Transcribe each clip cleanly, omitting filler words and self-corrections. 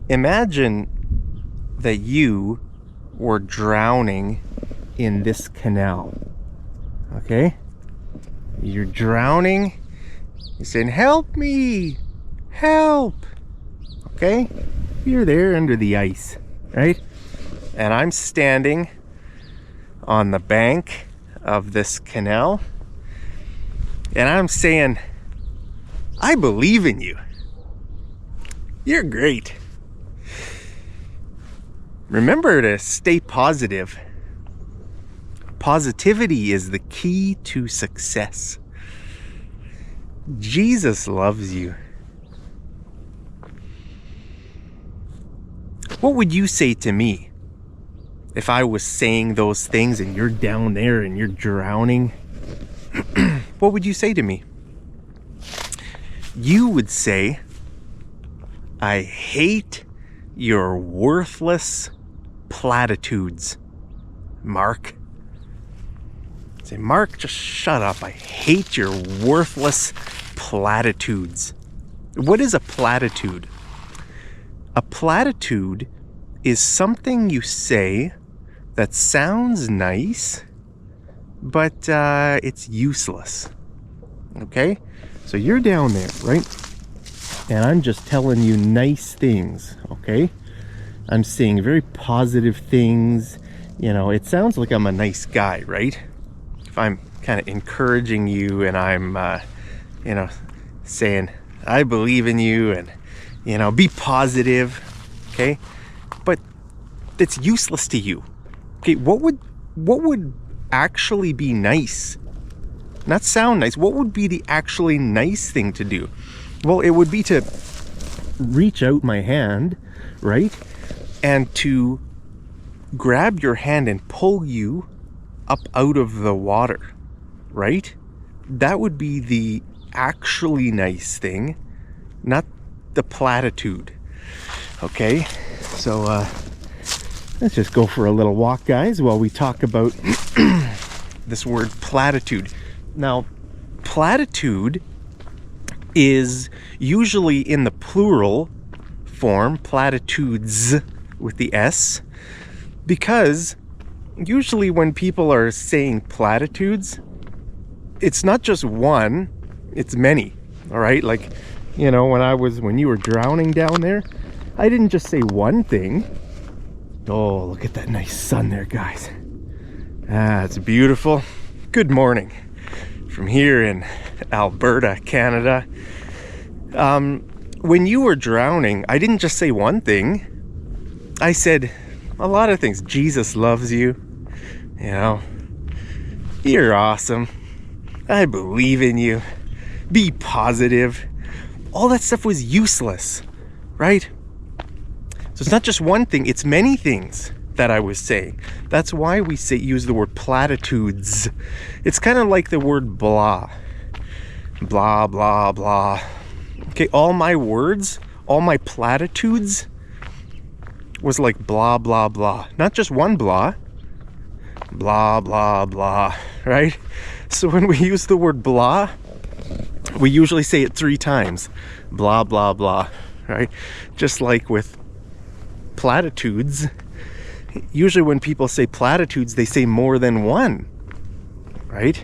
Imagine that you were drowning in this canal. Okay? You're drowning. You're saying, "Help me! Help!" Okay? You're there under the ice, right? And I'm standing on the bank of this canal, and I'm saying, "I believe in you. You're great. Remember to stay positive. Positivity is the key to success. Jesus loves you." What would you say to me if I was saying those things and you're down there and you're drowning? What would you say to me? You would say, "I hate your worthless platitudes, Mark." Say, "Mark, just shut up. I hate your worthless platitudes." What is a platitude? A platitude is something you say that sounds nice, but it's useless. Okay? So you're down there, right? And I'm just telling you nice things, okay? I'm saying very positive things. You know, it sounds like I'm a nice guy, right? If I'm kind of encouraging you and I'm, saying, "I believe in you," and, be positive, okay? But it's useless to you. Okay, what would actually be nice? Not sound nice. What would be the actually nice thing to do? Well, it would be to reach out my hand, right? And to grab your hand and pull you up out of the water, right? That would be the actually nice thing, not the platitude. Okay? So, let's just go for a little walk, guys, while we talk about this word platitude. Now, platitude is usually in the plural form, platitudes with the S, because usually when people are saying platitudes, it's not just one, it's many. All right? Like, when you were drowning down there, I didn't just say one thing. Oh, look at that nice sun there, guys. It's beautiful. Good morning from here in Alberta, Canada. When you were drowning, I didn't just say one thing. I said a lot of things. Jesus loves you. You're awesome. I believe in you. Be positive. All that stuff was useless, right? So it's not just one thing, it's many things that I was saying. That's why we use the word platitudes. It's kind of like the word blah. Blah, blah, blah. Okay, all my words, all my platitudes was like blah, blah, blah. Not just one blah. Blah, blah, blah, right? So when we use the word blah, we usually say it 3 times. Blah, blah, blah, right? Just like with platitudes, usually when people say platitudes, they say more than one, right?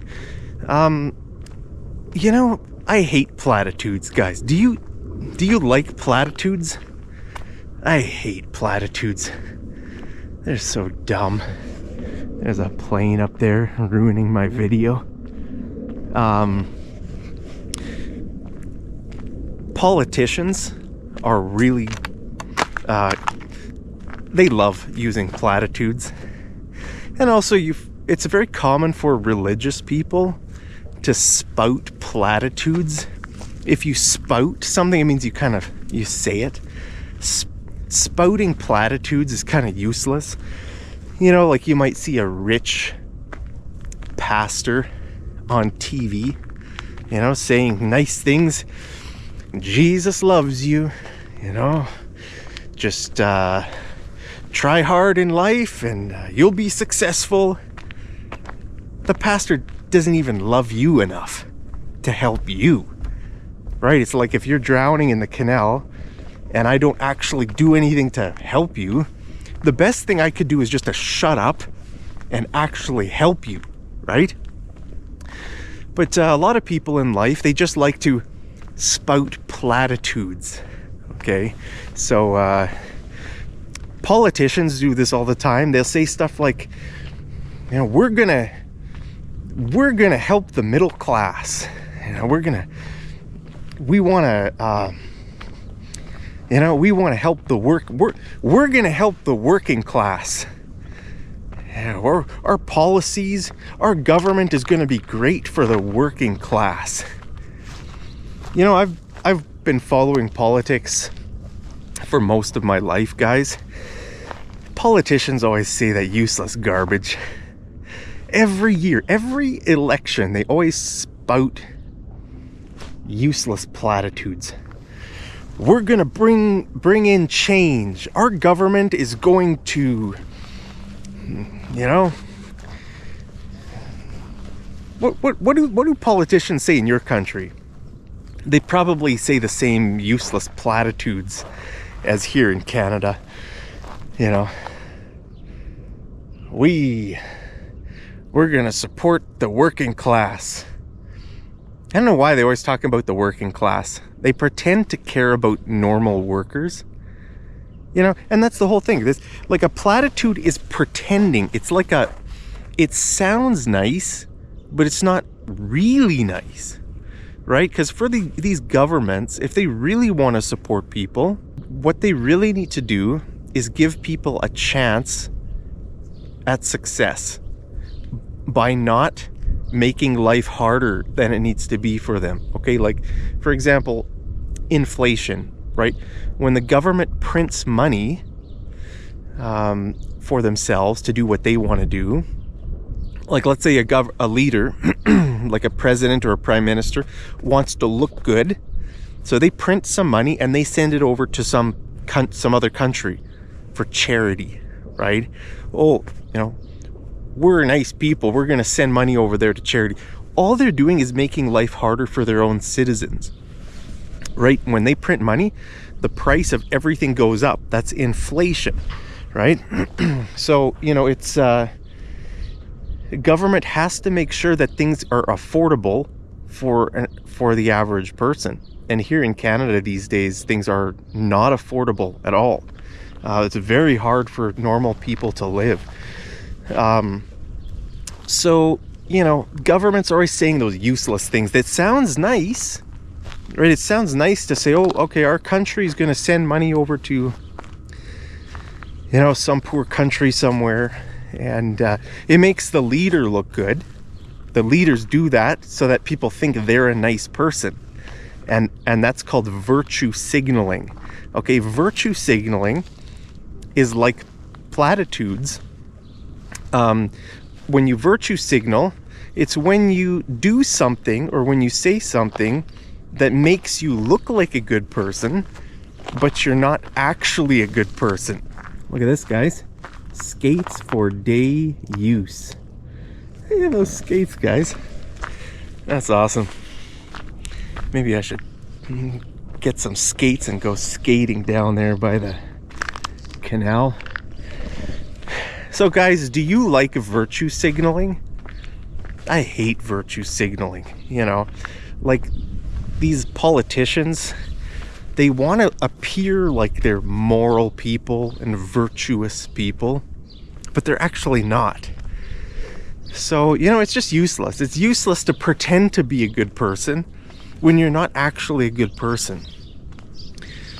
I hate platitudes, guys. Do you like platitudes? I hate platitudes. They're so dumb. There's a plane up there ruining my video. Politicians are really they love using platitudes. And also it's very common for religious people to spout platitudes. If you spout something, it means you say it. Spouting platitudes is kind of useless. Like you might see a rich pastor on TV, saying nice things. Jesus loves you, just try hard in life and you'll be successful. The pastor doesn't even love you enough to help you, right? It's like if you're drowning in the canal and I don't actually do anything to help you, the best thing I could do is just to shut up and actually help you, right? But a lot of people in life, they just like to spout platitudes, okay? So politicians do this all the time. They'll say stuff like, you know, we're gonna help the middle class. You know, we want to help the we're gonna help the working class. Yeah, our policies, our government is gonna be great for the working class. You know, I've been following politics for most of my life, guys. Politicians always say that useless garbage. Every year, every election, they always spout useless platitudes. We're gonna bring in change. Our government is going to, you know, what do politicians say in your country? They probably say the same useless platitudes as here in Canada. You know, we're gonna support the working class. I don't know why they always talk about the working class. They pretend to care about normal workers. You know, and that's the whole thing. This, like, a platitude is pretending. It's like it sounds nice, but it's not really nice, right? Because for these governments, if they really want to support people, what they really need to do is give people a chance at success by not making life harder than it needs to be for them. Okay, like, for example, inflation, right? When the government prints money for themselves to do what they want to do, like, let's say a leader, like a president or a prime minister, wants to look good, so they print some money and they send it over to some other country for charity, right? Oh, you know, we're nice people, we're going to send money over there to charity. All they're doing is making life harder for their own citizens, right? When they print money, the price of everything goes up. That's inflation, right? So, you know, it's government has to make sure that things are affordable for the average person. And here in Canada these days, things are not affordable at all. It's very hard for normal people to live. So, you know, government's always saying those useless things. That sounds nice, right? It sounds nice to say, oh, okay, our country is going to send money over to, you know, some poor country somewhere. And it makes the leader look good. The leaders do that so that people think they're a nice person. And that's called virtue signaling. Okay, virtue signaling is like platitudes. When you virtue signal, it's when you do something or when you say something that makes you look like a good person, but you're not actually a good person. Look at this, guys. Skates for day use. Look at those skates, guys. That's awesome. Maybe I should get some skates and go skating down there by the canal. So, guys, do you like virtue signaling? I hate virtue signaling. You know, like, these politicians, they want to appear like they're moral people and virtuous people, but they're actually not. So, you know, it's just useless. It's useless to pretend to be a good person when you're not actually a good person.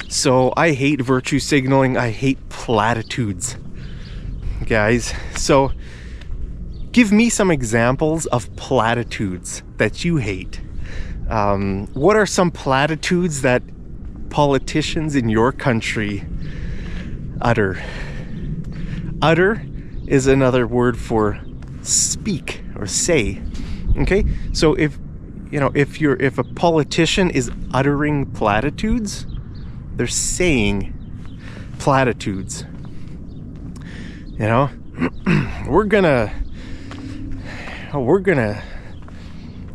So I hate virtue signaling. I hate platitudes, guys. So give me some examples of platitudes that you hate. What are some platitudes that politicians in your country utter? Utter is another word for speak or say. Okay, so if a politician is uttering platitudes, they're saying platitudes. You know, we're gonna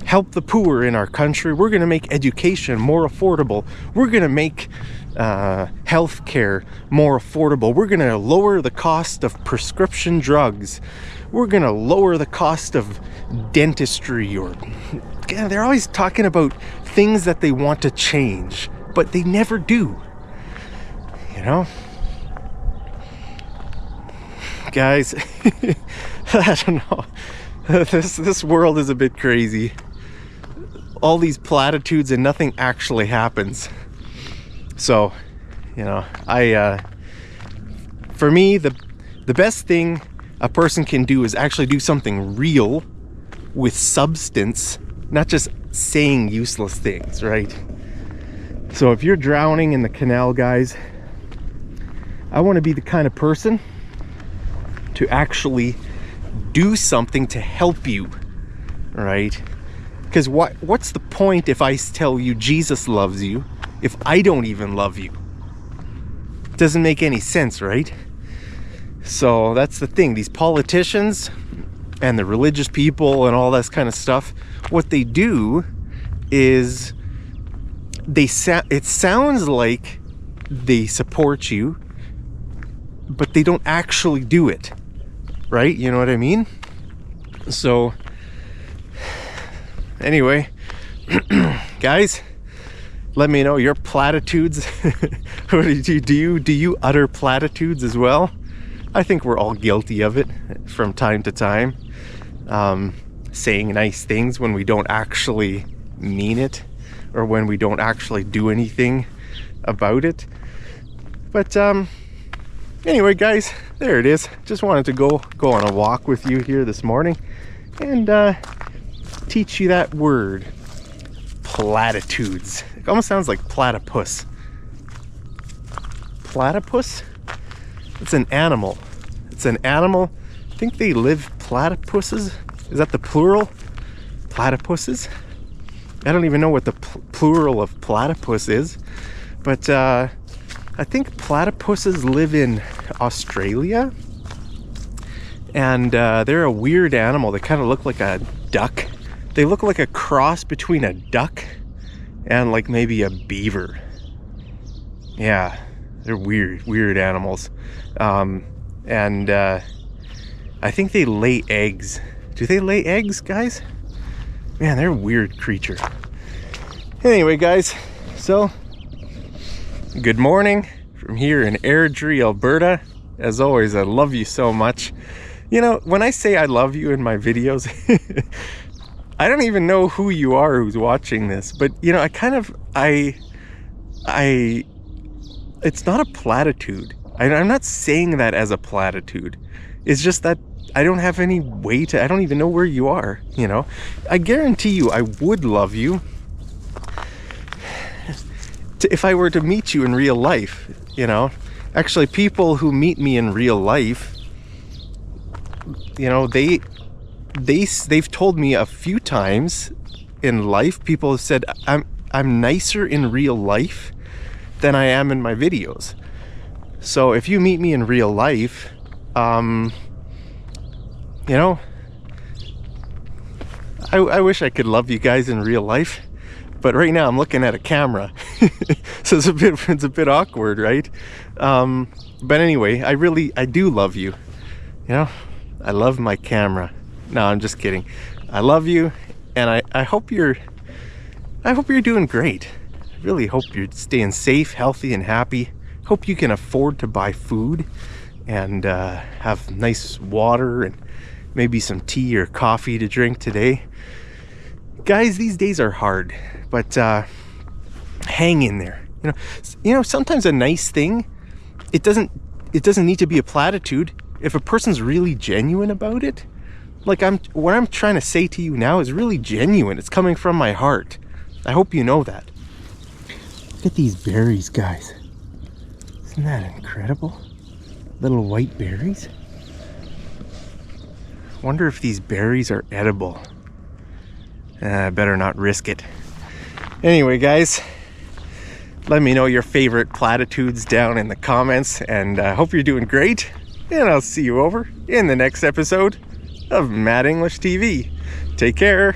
help the poor in our country. We're gonna make education more affordable. We're gonna make healthcare more affordable. We're going to lower the cost of prescription drugs. We're going to lower the cost of dentistry. Or they're always talking about things that they want to change, but they never do. You know? Guys, I don't know. This world is a bit crazy. All these platitudes and nothing actually happens. So, you know, for me, the best thing a person can do is actually do something real with substance, not just saying useless things, right? So if you're drowning in the canal, guys, I want to be the kind of person to actually do something to help you, right? Because what's the point if I tell you Jesus loves you if I don't even love you? It doesn't make any sense, right? So that's the thing. These politicians and the religious people and all that kind of stuff, what they do is it sounds like they support you, but they don't actually do it, right? You know what I mean? So anyway, guys, let me know your platitudes. Do you utter platitudes as well? I think we're all guilty of it from time to time. Saying nice things when we don't actually mean it, or when we don't actually do anything about it. But anyway, guys, there it is. Just wanted to go on a walk with you here this morning and teach you that word, platitudes. It almost sounds like platypus. Platypus? It's an animal. It's an animal. I think they live, platypuses. Is that the plural? Platypuses? I don't even know what the plural of platypus is, but I think platypuses live in Australia, and they're a weird animal. They kind of look like a duck. They look like a cross between a duck and like maybe a beaver. Yeah, they're weird animals. And I think they lay eggs. Do they lay eggs, guys? Man, they're a weird creature. Anyway, guys, so good morning from here in Airdrie, Alberta. As always, I love you so much. You know, when I say I love you in my videos, I don't even know who you are who's watching this, but you know, it's not a platitude. I'm not saying that as a platitude. It's just that I don't have any way to, I don't even know where you are, you know. I guarantee you I would love you if I were to meet you in real life, you know. Actually, people who meet me in real life, you know, they've told me a few times in life, people have said I'm nicer in real life than I am in my videos. So if you meet me in real life, you know, I wish I could love you guys in real life, but right now I'm looking at a camera. So it's a bit awkward, right? But anyway, I do love you. You know, I love my camera. No, I'm just kidding. I love you, and I hope you're doing great. I really hope you're staying safe, healthy, and happy. Hope you can afford to buy food and have nice water and maybe some tea or coffee to drink today. Guys, these days are hard, but hang in there. You know, sometimes a nice thing, it doesn't need to be a platitude. If a person's really genuine about it, like what I'm trying to say to you now is really genuine. It's coming from my heart. I hope you know that. Look at these berries, guys. Isn't that incredible? Little white berries. Wonder if these berries are edible. I better not risk it. Anyway, guys, let me know your favorite platitudes down in the comments, and I hope you're doing great. And I'll see you over in the next episode of Mad English TV. Take care.